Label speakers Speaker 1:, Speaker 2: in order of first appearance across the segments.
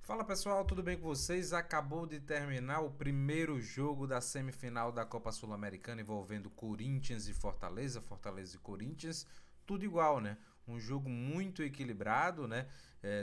Speaker 1: Fala pessoal, tudo bem com vocês? Acabou de terminar o primeiro jogo da semifinal da Copa Sul-Americana envolvendo Corinthians e Fortaleza, Fortaleza e Corinthians, tudo igual, né? Um jogo muito equilibrado, né?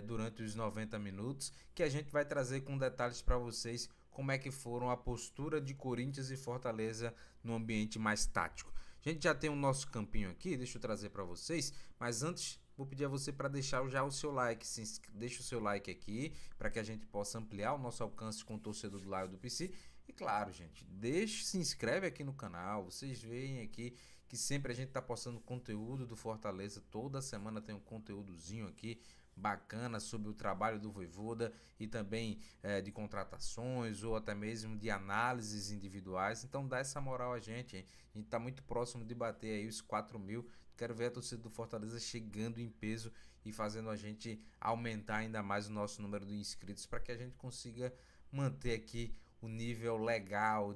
Speaker 1: Durante os 90 minutos, que a gente vai trazer com detalhes para vocês como é que foram a postura de Corinthians e Fortaleza no ambiente mais tático. A gente já tem o nosso campinho aqui, deixa eu trazer para vocês, mas antes vou pedir a você para deixar já o seu like, deixa o seu like aqui para que a gente possa ampliar o nosso alcance com o torcedor do lado do PC. E claro, gente, se inscreve aqui no canal, vocês veem aqui que sempre a gente está postando conteúdo do Fortaleza, toda semana tem um conteúdozinho aqui bacana sobre o trabalho do Vojvoda e também de contratações ou até mesmo de análises individuais. Então dá essa moral a gente, hein? A gente está muito próximo de bater aí os 4.000. Quero ver a torcida do Fortaleza chegando em peso e fazendo a gente aumentar ainda mais o nosso número de inscritos para que a gente consiga manter aqui o nível legal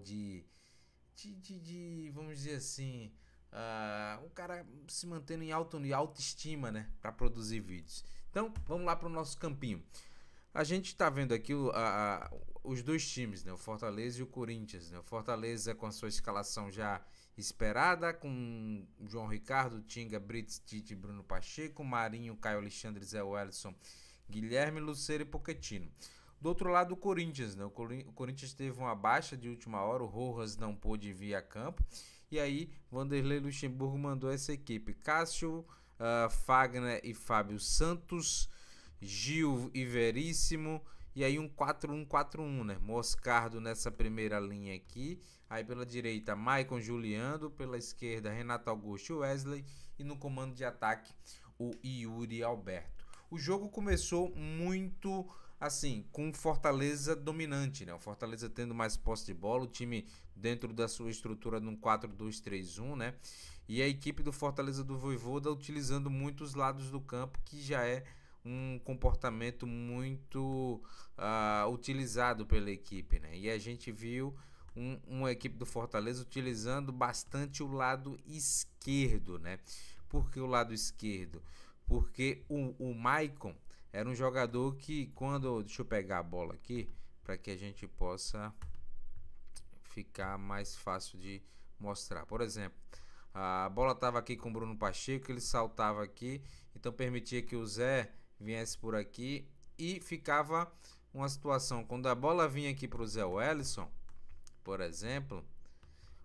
Speaker 1: vamos dizer assim, o cara se mantendo em autoestima, né, para produzir vídeos. Então, vamos lá para o nosso campinho. A gente está vendo aqui os dois times, né? O Fortaleza e o Corinthians. Né? O Fortaleza com a sua escalação já esperada, com João Ricardo, Tinga, Brits, Tite, Bruno Pacheco, Marinho, Caio Alexandre, Zé Wellison, Guilherme, Lucero e Pochettino. Do outro lado, o Corinthians. Né? O Corinthians teve uma baixa de última hora, o Rojas não pôde vir a campo. E aí, Vanderlei Luxemburgo mandou essa equipe. Cássio, Fagner e Fábio Santos, Gil e Veríssimo, e aí um 4-1-4-1, né? Moscardo nessa primeira linha aqui, aí pela direita Maicon Juliano, pela esquerda Renato Augusto e Wesley, e no comando de ataque o Yuri Alberto. O jogo começou muito assim, com o Fortaleza dominante, né? O Fortaleza tendo mais posse de bola, o time dentro da sua estrutura num 4-2-3-1, né? E a equipe do Fortaleza do Vojvoda utilizando muito os lados do campo, que já é um comportamento muito utilizado pela equipe, né? E a gente viu uma equipe do Fortaleza utilizando bastante o lado esquerdo, né? Por que o lado esquerdo? Porque o Maicon era um jogador que deixa eu pegar a bola aqui para que a gente possa ficar mais fácil de mostrar. Por exemplo, a bola estava aqui com o Bruno Pacheco, ele saltava aqui, então permitia que o Zé viesse por aqui e ficava uma situação, quando a bola vinha aqui para o Zé Wellison, por exemplo,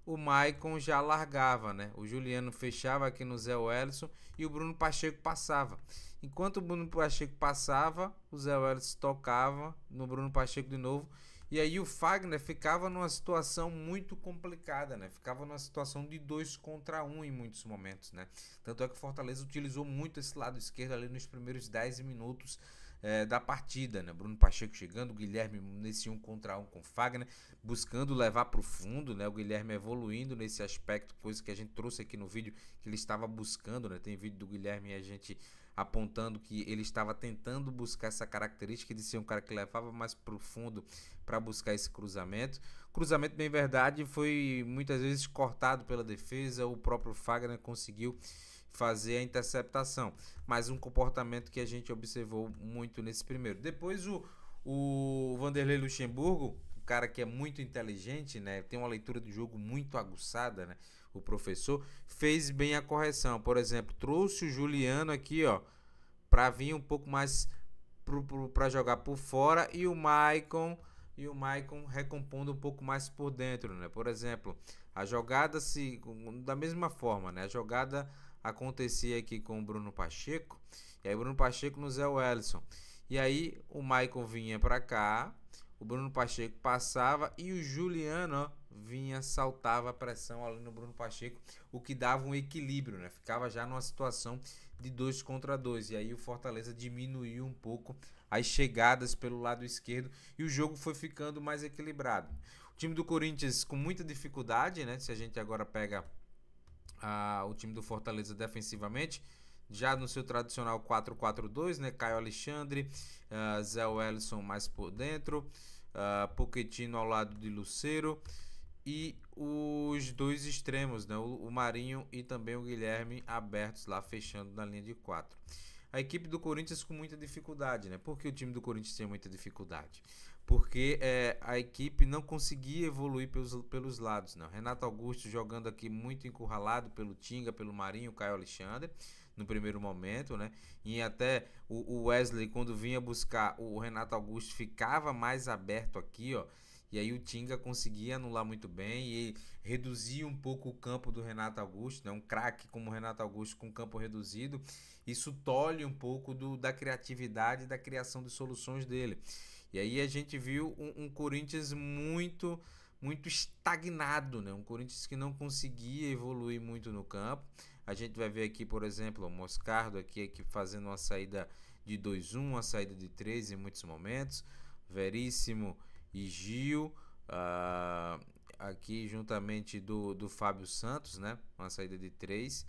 Speaker 1: o Maicon já largava, né? O Juliano fechava aqui no Zé Wellison e o Bruno Pacheco passava. Enquanto o Bruno Pacheco passava, o Zé Wellison tocava no Bruno Pacheco de novo. E aí o Fagner ficava numa situação muito complicada, né? Ficava numa situação de 2 contra 1 em muitos momentos, né? Tanto é que o Fortaleza utilizou muito esse lado esquerdo ali nos primeiros 10 minutos da partida, né? Bruno Pacheco chegando, o Guilherme nesse 1 contra 1 com o Fagner, buscando levar para o fundo, né? O Guilherme evoluindo nesse aspecto, coisa que a gente trouxe aqui no vídeo que ele estava buscando, né? Tem vídeo do Guilherme e a gente apontando que ele estava tentando buscar essa característica de ser um cara que levava mais pro fundo para buscar esse cruzamento. O cruzamento, bem verdade, foi muitas vezes cortado pela defesa, o próprio Fagner conseguiu fazer a interceptação, mas um comportamento que a gente observou muito nesse primeiro. Depois o Vanderlei Luxemburgo, um cara que é muito inteligente, né, tem uma leitura do jogo muito aguçada, né, o professor fez bem a correção. Por exemplo, trouxe o Juliano aqui, ó, para vir um pouco mais para jogar por fora e o Maicon recompondo um pouco mais por dentro, né? Por exemplo, a jogada da mesma forma, né? A jogada acontecia aqui com o Bruno Pacheco, e aí o Bruno Pacheco no Zé Wellison. E aí o Maicon vinha para cá, o Bruno Pacheco passava e o Juliano, ó, vinha, saltava a pressão ali no Bruno Pacheco, o que dava um equilíbrio, né? Ficava já numa situação de 2 contra 2, e aí o Fortaleza diminuiu um pouco as chegadas pelo lado esquerdo e o jogo foi ficando mais equilibrado. O time do Corinthians com muita dificuldade, né? Se a gente agora pega o time do Fortaleza defensivamente, já no seu tradicional 4-4-2, né? Caio Alexandre, Zé Wellison mais por dentro, Pochettino ao lado de Lucero e os dois extremos, né? O Marinho e também o Guilherme abertos lá, fechando na linha de 4. a equipe do Corinthians com muita dificuldade, né? Por que o time do Corinthians tinha muita dificuldade? Porque a equipe não conseguia evoluir pelos lados, né? Renato Augusto jogando aqui muito encurralado pelo Tinga, pelo Marinho, Caio Alexandre no primeiro momento, né? E até o Wesley, quando vinha buscar o Renato Augusto, ficava mais aberto aqui, ó. E aí o Tinga conseguia anular muito bem e reduzia um pouco o campo do Renato Augusto, né? Um craque como o Renato Augusto com campo reduzido, isso tolhe um pouco da criatividade e da criação de soluções dele. E aí a gente viu um Corinthians muito estagnado, né? Um Corinthians que não conseguia evoluir muito no campo. A gente vai ver aqui, por exemplo, o Moscardo aqui fazendo uma saída de 2-1, uma saída de 3 em muitos momentos. Veríssimo e Gil, aqui juntamente do Fábio Santos, né? Uma saída de 3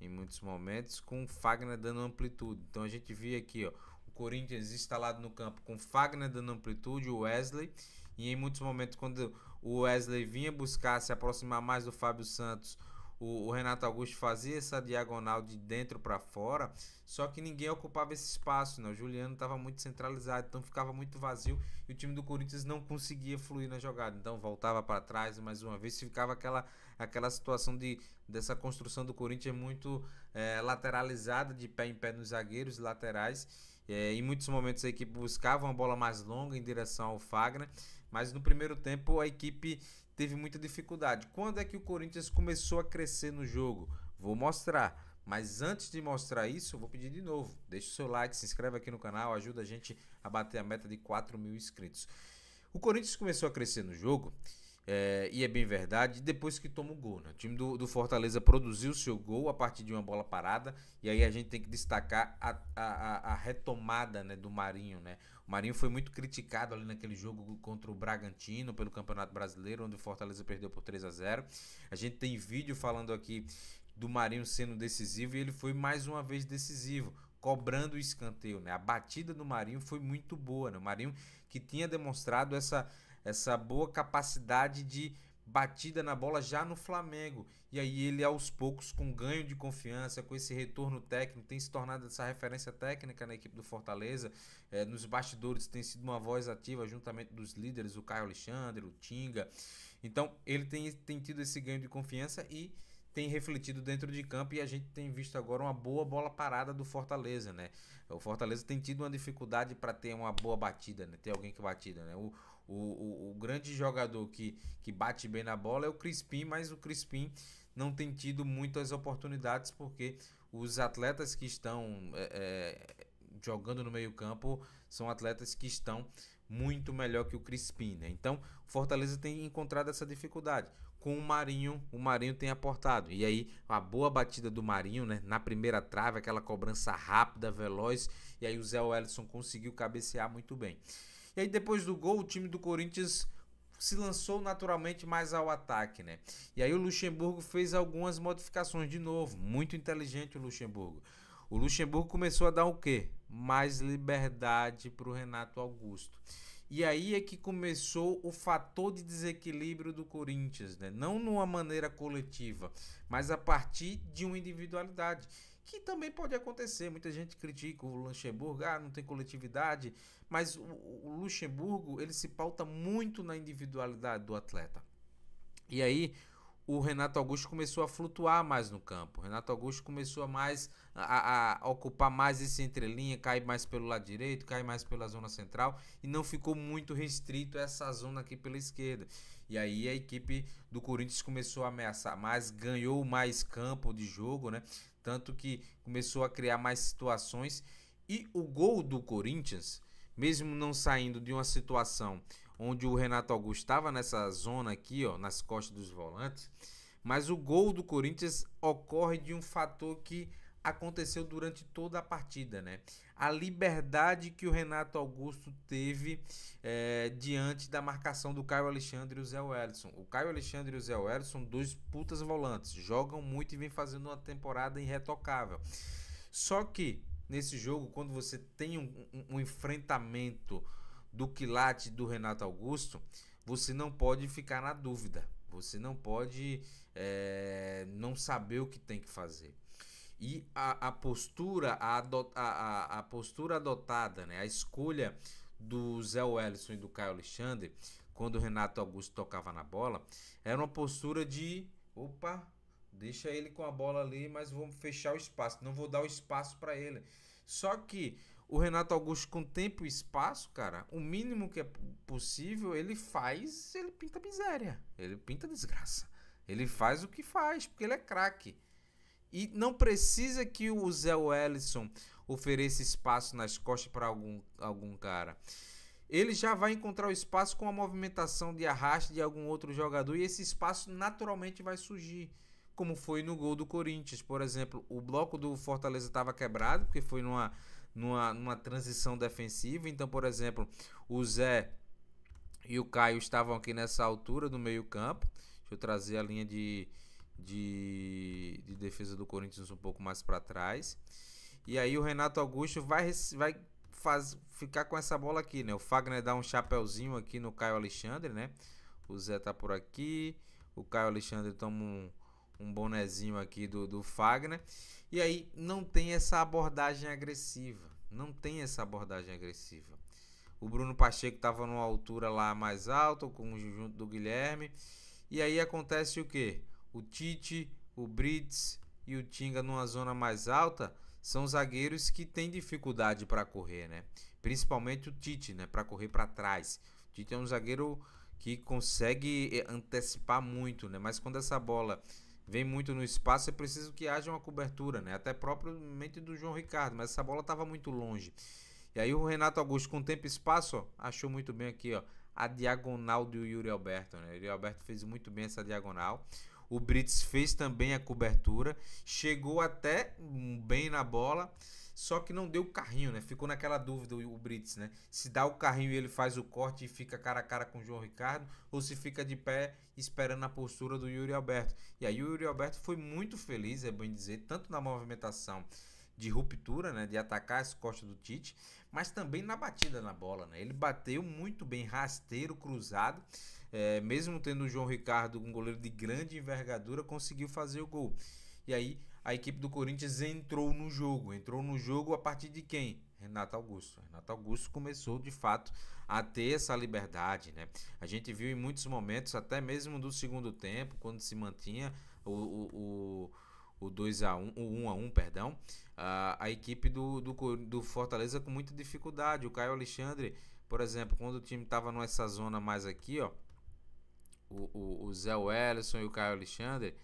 Speaker 1: em muitos momentos, com o Fagner dando amplitude. Então a gente via aqui, ó, o Corinthians instalado no campo com Fagner dando amplitude, o Wesley, e em muitos momentos quando o Wesley vinha buscar se aproximar mais do Fábio Santos, o Renato Augusto fazia essa diagonal de dentro para fora, só que ninguém ocupava esse espaço, né? O Juliano estava muito centralizado, então ficava muito vazio e o time do Corinthians não conseguia fluir na jogada, então voltava para trás mais uma vez, ficava aquela situação dessa construção do Corinthians muito lateralizada, de pé em pé nos zagueiros laterais. Em muitos momentos a equipe buscava uma bola mais longa em direção ao Fagner, mas no primeiro tempo a equipe teve muita dificuldade. Quando é que o Corinthians começou a crescer no jogo? Vou mostrar. Mas antes de mostrar isso, eu vou pedir de novo. Deixa o seu like, se inscreve aqui no canal, ajuda a gente a bater a meta de 4.000 inscritos. O Corinthians começou a crescer no jogo, e é bem verdade, depois que toma o gol, né? O time do Fortaleza produziu o seu gol a partir de uma bola parada, e aí a gente tem que destacar a retomada, né, do Marinho, né? O Marinho foi muito criticado ali naquele jogo contra o Bragantino pelo Campeonato Brasileiro, onde o Fortaleza perdeu por 3-0. A gente tem vídeo falando aqui do Marinho sendo decisivo e ele foi mais uma vez decisivo, cobrando o escanteio, né? A batida do Marinho foi muito boa, né? O Marinho que tinha demonstrado essa boa capacidade de batida na bola já no Flamengo, e aí ele aos poucos, com ganho de confiança, com esse retorno técnico, tem se tornado essa referência técnica na equipe do Fortaleza. Nos bastidores tem sido uma voz ativa juntamente dos líderes, o Caio Alexandre, o Tinga. Então ele tem tido esse ganho de confiança e tem refletido dentro de campo, e a gente tem visto agora uma boa bola parada do Fortaleza, né? O Fortaleza tem tido uma dificuldade para ter uma boa batida, né? Ter alguém que batida, né? O grande jogador que bate bem na bola é o Crispim, mas o Crispim não tem tido muitas oportunidades porque os atletas que estão jogando no meio campo são atletas que estão muito melhor que o Crispim, né? Então o Fortaleza tem encontrado essa dificuldade. Com o Marinho tem aportado. E aí, a boa batida do Marinho, né? Na primeira trave, aquela cobrança rápida, veloz. E aí o Zé Wellison conseguiu cabecear muito bem. E aí, depois do gol, o time do Corinthians se lançou naturalmente mais ao ataque, né? E aí o Luxemburgo fez algumas modificações de novo. Muito inteligente o Luxemburgo. O Luxemburgo começou a dar o quê? Mais liberdade para o Renato Augusto. E aí é que começou o fator de desequilíbrio do Corinthians, né? Não numa maneira coletiva, mas a partir de uma individualidade, que também pode acontecer. Muita gente critica o Luxemburgo, não tem coletividade, mas o Luxemburgo, ele se pauta muito na individualidade do atleta. E aí o Renato Augusto começou a flutuar mais no campo. O Renato Augusto começou a ocupar mais esse entrelinha, cair mais pelo lado direito, cair mais pela zona central e não ficou muito restrito a essa zona aqui pela esquerda. E aí a equipe do Corinthians começou a ameaçar mais, ganhou mais campo de jogo, né? Tanto que começou a criar mais situações. E o gol do Corinthians, mesmo não saindo de uma situação onde o Renato Augusto estava nessa zona aqui, ó, nas costas dos volantes, mas o gol do Corinthians ocorre de um fator que aconteceu durante toda a partida, né? A liberdade que o Renato Augusto teve diante da marcação do Caio Alexandre e o Zé Wellison. O Caio Alexandre e o Zé Wellison, dois putas volantes, jogam muito e vem fazendo uma temporada irretocável. Só que nesse jogo, quando você tem um enfrentamento do quilate do Renato Augusto, você não pode ficar na dúvida, você não pode não saber o que tem que fazer. E a postura, a postura adotada, né? A escolha do Zé Wellison e do Caio Alexandre, quando o Renato Augusto tocava na bola, era uma postura de, opa, deixa ele com a bola ali, mas vamos fechar o espaço, não vou dar o espaço para ele. Só que o Renato Augusto, com tempo e espaço, cara, o mínimo que é possível, ele faz, ele pinta miséria, ele pinta desgraça. Ele faz o que faz, porque ele é craque. E não precisa que o Zé Wellison ofereça espaço nas costas para algum cara. Ele já vai encontrar o espaço com a movimentação de arraste de algum outro jogador e esse espaço naturalmente vai surgir. Como foi no gol do Corinthians, por exemplo. O bloco do Fortaleza estava quebrado, porque foi numa transição defensiva. Então, por exemplo, o Zé e o Caio estavam aqui nessa altura do meio campo. Deixa eu trazer a linha de defesa do Corinthians um pouco mais para trás. E aí o Renato Augusto vai ficar com essa bola aqui, né? O Fagner dá um chapéuzinho aqui no Caio Alexandre, né? O Zé tá por aqui. O Caio Alexandre toma um bonezinho aqui do Fagner. E aí não tem essa abordagem agressiva. Não tem essa abordagem agressiva. O Bruno Pacheco estava numa altura lá mais alta, junto do Guilherme. E aí acontece o quê? O Tite, o Brits e o Tinga numa zona mais alta são zagueiros que têm dificuldade para correr, né? Principalmente o Tite, né? Para correr para trás. O Tite é um zagueiro que consegue antecipar muito, né? Mas quando essa bola vem muito no espaço, é preciso que haja uma cobertura, né? Até propriamente do João Ricardo, mas essa bola estava muito longe. E aí o Renato Augusto, com tempo e espaço, ó, achou muito bem aqui, ó, a diagonal do Yuri Alberto, né? O Yuri Alberto fez muito bem essa diagonal. O Brits fez também a cobertura, chegou até bem na bola, só que não deu o carrinho, né? Ficou naquela dúvida o Brits, né? Se dá o carrinho e ele faz o corte e fica cara a cara com o João Ricardo, ou se fica de pé esperando a postura do Yuri Alberto. E aí o Yuri Alberto foi muito feliz, é bem dizer, tanto na movimentação de ruptura, né, de atacar as costas do Tite, mas também na batida na bola, né? Ele bateu muito bem, rasteiro, cruzado, mesmo tendo o João Ricardo, um goleiro de grande envergadura, conseguiu fazer o gol. E aí a equipe do Corinthians entrou no jogo a partir de quem? Renato Augusto. Renato Augusto começou de fato a ter essa liberdade, né? A gente viu em muitos momentos, até mesmo do segundo tempo, quando se mantinha o 2-1, o 1-1, perdão, a equipe do Fortaleza com muita dificuldade. O Caio Alexandre, por exemplo, quando o time estava nessa zona mais aqui, ó, o Zé Wellison e o Caio Alexandre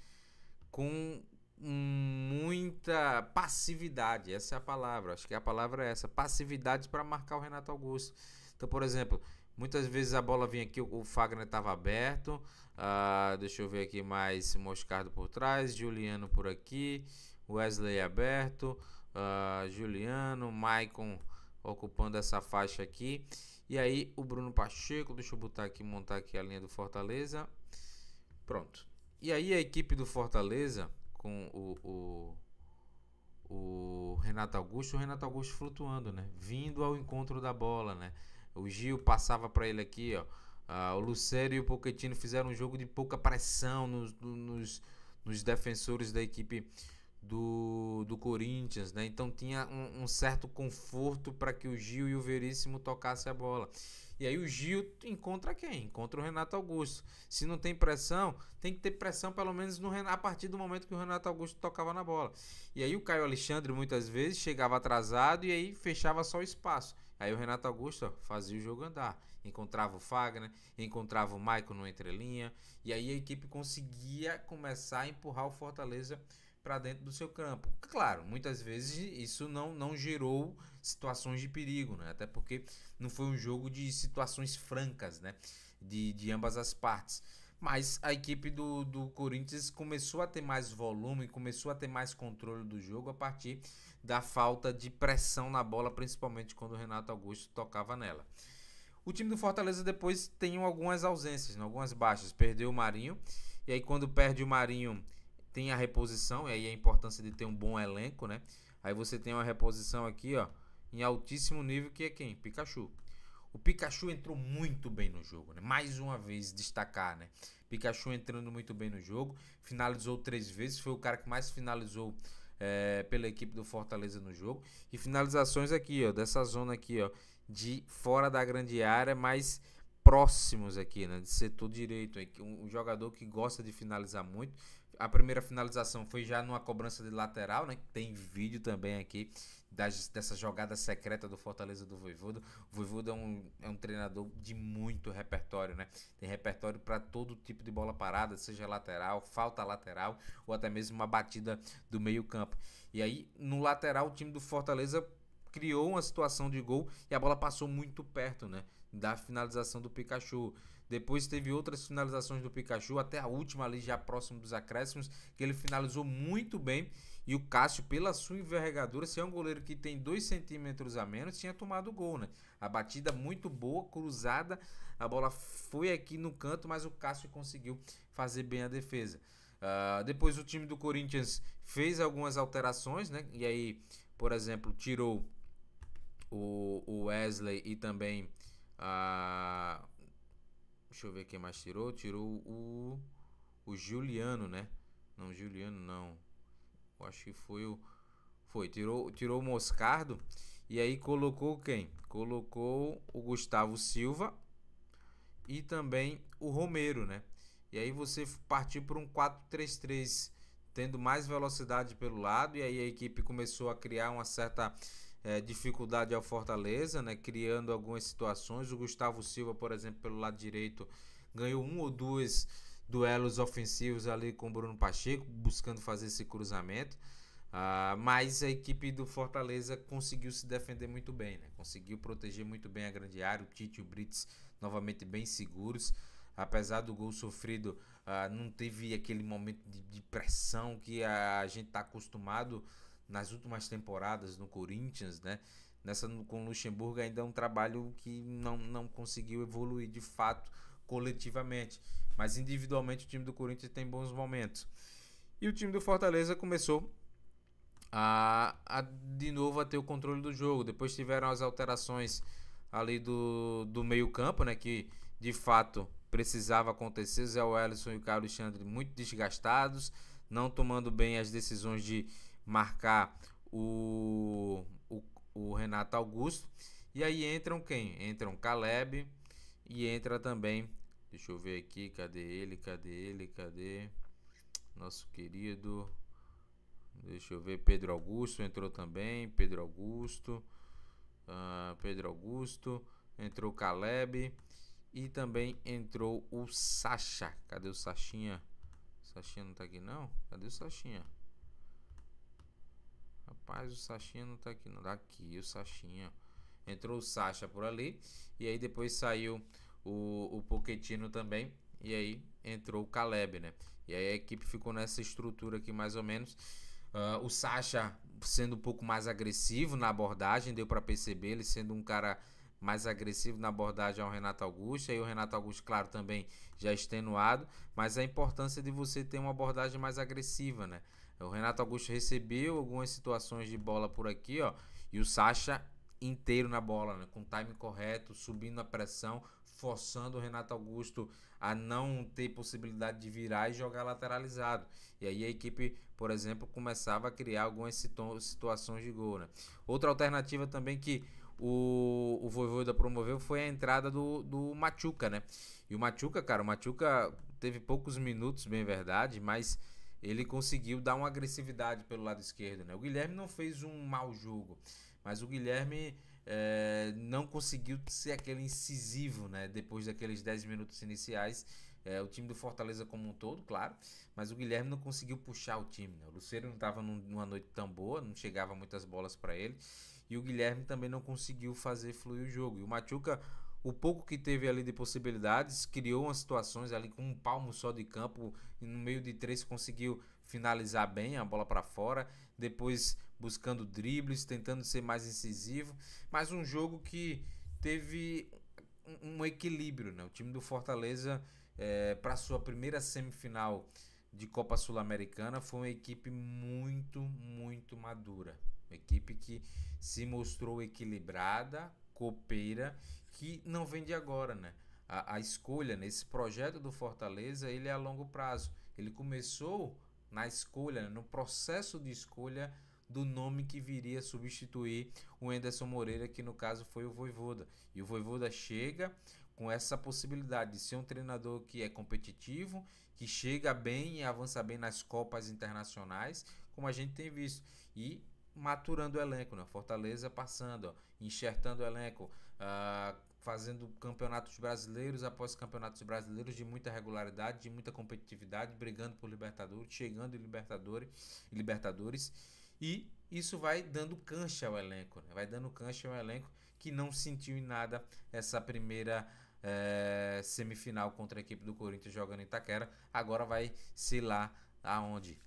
Speaker 1: com muita passividade, essa é a palavra, acho que a palavra é essa, passividade para marcar o Renato Augusto. Então, por exemplo, muitas vezes a bola vinha aqui, o Fagner estava aberto, deixa eu ver aqui mais, Moscardo por trás, Juliano por aqui, Wesley aberto, Juliano, Maicon ocupando essa faixa aqui. E aí o Bruno Pacheco, deixa eu botar aqui, montar aqui a linha do Fortaleza. Pronto. E aí a equipe do Fortaleza com o Renato Augusto flutuando, né? Vindo ao encontro da bola, né? O Gil passava para ele aqui, ó. O Lucero e o Pochettino fizeram um jogo de pouca pressão nos defensores da equipe do Corinthians, né? Então tinha um certo conforto para que o Gil e o Veríssimo tocassem a bola. E aí o Gil encontra quem? Encontra o Renato Augusto. Se não tem pressão, tem que ter pressão pelo menos a partir do momento que o Renato Augusto tocava na bola. E aí o Caio Alexandre muitas vezes chegava atrasado e aí fechava só o espaço. Aí o Renato Augusto fazia o jogo andar. Encontrava o Fagner, encontrava o Maicon no entrelinha. E aí a equipe conseguia começar a empurrar o Fortaleza para dentro do seu campo. Claro, muitas vezes isso não gerou situações de perigo, né? Até porque não foi um jogo de situações francas, né? De ambas as partes. Mas a equipe do Corinthians começou a ter mais volume, começou a ter mais controle do jogo a partir da falta de pressão na bola, principalmente quando o Renato Augusto tocava nela. O time do Fortaleza depois tem algumas ausências, né? Algumas baixas. Perdeu o Marinho, e aí quando perde o Marinho tem a reposição, e aí a importância de ter um bom elenco, né? Aí você tem uma reposição aqui, ó, em altíssimo nível, que é quem? Pikachu. O Pikachu entrou muito bem no jogo, né? Mais uma vez destacar, né? Pikachu entrando muito bem no jogo, finalizou 3 vezes, foi o cara que mais finalizou pela equipe do Fortaleza no jogo. E finalizações aqui, ó, dessa zona aqui, ó, de fora da grande área, mais próximos aqui, né, de setor direito. Um jogador que gosta de finalizar muito. A primeira finalização foi já numa cobrança de lateral, né? Tem vídeo também aqui dessa jogada secreta do Fortaleza do Vojvoda. O Vojvoda é um treinador de muito repertório, né? Tem repertório para todo tipo de bola parada, seja lateral, falta lateral ou até mesmo uma batida do meio campo. E aí, no lateral, o time do Fortaleza criou uma situação de gol e a bola passou muito perto, né, da finalização do Pikachu. Depois teve outras finalizações do Pikachu, até a última ali já próximo dos acréscimos, que ele finalizou muito bem. E o Cássio, pela sua envergadura, se é um goleiro que tem 2 centímetros a menos, tinha tomado o gol, né? A batida muito boa, cruzada, a bola foi aqui no canto, mas o Cássio conseguiu fazer bem a defesa. Depois o time do Corinthians fez algumas alterações, né? E aí, por exemplo, tirou o Wesley e também deixa eu ver quem mais tirou. Tirou o Juliano, né? Não, Juliano não. Eu acho que tirou o Moscardo. E aí colocou quem? Colocou o Gustavo Silva e também o Romero, né? E aí você partiu para um 4-3-3, tendo mais velocidade pelo lado. E aí a equipe começou a criar uma certa dificuldade ao Fortaleza, né, criando algumas situações. O Gustavo Silva, por exemplo, pelo lado direito, ganhou 1 ou 2 duelos ofensivos ali com o Bruno Pacheco, buscando fazer esse cruzamento. Mas a equipe do Fortaleza conseguiu se defender muito bem, né? Conseguiu proteger muito bem a grande área. O Tite e o Brits novamente bem seguros. Apesar do gol sofrido, não teve aquele momento de pressão que a gente está acostumado nas últimas temporadas no Corinthians, né? Nessa com o Luxemburgo ainda é um trabalho que não conseguiu evoluir de fato coletivamente, mas individualmente o time do Corinthians tem bons momentos. E o time do Fortaleza começou de novo a ter o controle do jogo. Depois tiveram as alterações ali do meio campo, né, que de fato precisava acontecer. O Zé Wellison e o Carlos Alexandre muito desgastados, não tomando bem as decisões de marcar o Renato Augusto. E aí entram quem? Entram Caleb e entra também, deixa eu ver aqui, cadê ele? Nosso querido, deixa eu ver, Pedro Augusto entrou também, Pedro Augusto, entrou Caleb e também entrou o Sacha. Cadê o Sachinha? Sachinha não tá aqui não? Cadê o Sachinha? Rapaz, o Sachinha não tá aqui não. Daqui o Sachinha. Entrou o Sacha por ali. E aí depois saiu o Pochettino também. E aí entrou o Caleb, né? E aí a equipe ficou nessa estrutura aqui mais ou menos. O Sacha sendo um pouco mais agressivo na abordagem. Deu para perceber ele sendo um cara mais agressivo na abordagem ao Renato Augusto. Aí o Renato Augusto, claro, também já extenuado. Mas a importância de você ter uma abordagem mais agressiva, né? O Renato Augusto recebeu algumas situações de bola por aqui, ó, e o Sacha inteiro na bola, né, com o time correto, subindo a pressão, forçando o Renato Augusto a não ter possibilidade de virar e jogar lateralizado. E aí a equipe, por exemplo, começava a criar algumas situações de gol, né? Outra alternativa também que o Vojvoda promoveu foi a entrada do Machuca, né? E o Machuca, cara, teve poucos minutos, bem verdade, mas ele conseguiu dar uma agressividade pelo lado esquerdo, né? O Guilherme não fez um mau jogo, mas o Guilherme não conseguiu ser aquele incisivo, né? Depois daqueles 10 minutos iniciais. O time do Fortaleza como um todo, claro, mas o Guilherme não conseguiu puxar o time, né? O Lucero não estava numa noite tão boa, não chegava muitas bolas para ele, e o Guilherme também não conseguiu fazer fluir o jogo. E o Machuca, o pouco que teve ali de possibilidades, criou umas situações ali com um palmo só de campo, e no meio de 3 conseguiu finalizar bem a bola para fora, depois buscando dribles, tentando ser mais incisivo, mas um jogo que teve um equilíbrio, né? O time do Fortaleza, para sua primeira semifinal de Copa Sul-Americana, foi uma equipe muito, muito madura, uma equipe que se mostrou equilibrada, copeira, que não vem de agora, né? A escolha nesse projeto do Fortaleza, ele é a longo prazo. Ele começou na escolha, no processo de escolha do nome que viria substituir o Anderson Moreira, que no caso foi o Vojvoda. E o Vojvoda chega com essa possibilidade de ser um treinador que é competitivo, que chega bem e avança bem nas Copas internacionais, como a gente tem visto, e maturando o elenco, né? Fortaleza passando, ó, enxertando o elenco, fazendo campeonatos brasileiros após campeonatos brasileiros de muita regularidade, de muita competitividade, brigando por Libertadores, chegando em Libertadores, e isso vai dando cancha ao elenco, né? Vai dando cancha ao elenco que não sentiu em nada essa primeira semifinal contra a equipe do Corinthians jogando em Itaquera. Agora vai ser lá aonde?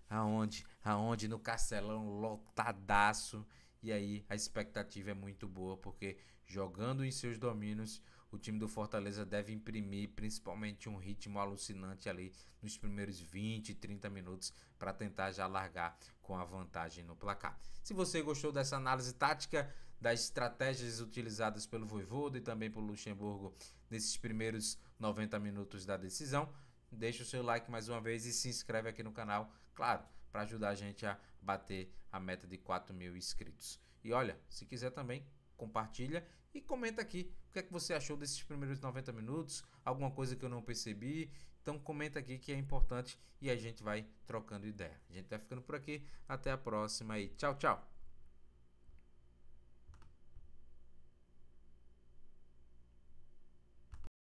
Speaker 1: No Castelão, lotadaço. E aí a expectativa é muito boa, porque jogando em seus domínios, o time do Fortaleza deve imprimir principalmente um ritmo alucinante ali nos primeiros 20, 30 minutos para tentar já largar com a vantagem no placar. Se você gostou dessa análise tática das estratégias utilizadas pelo Vojvoda e também pelo Luxemburgo nesses primeiros 90 minutos da decisão, deixa o seu like mais uma vez e se inscreve aqui no canal, claro, para ajudar a gente a bater a meta de 4.000 inscritos. E olha, se quiser também, compartilha e comenta aqui o que é que você achou desses primeiros 90 minutos, alguma coisa que eu não percebi. Então comenta aqui que é importante e a gente vai trocando ideia. A gente vai ficando por aqui, até a próxima e tchau, tchau!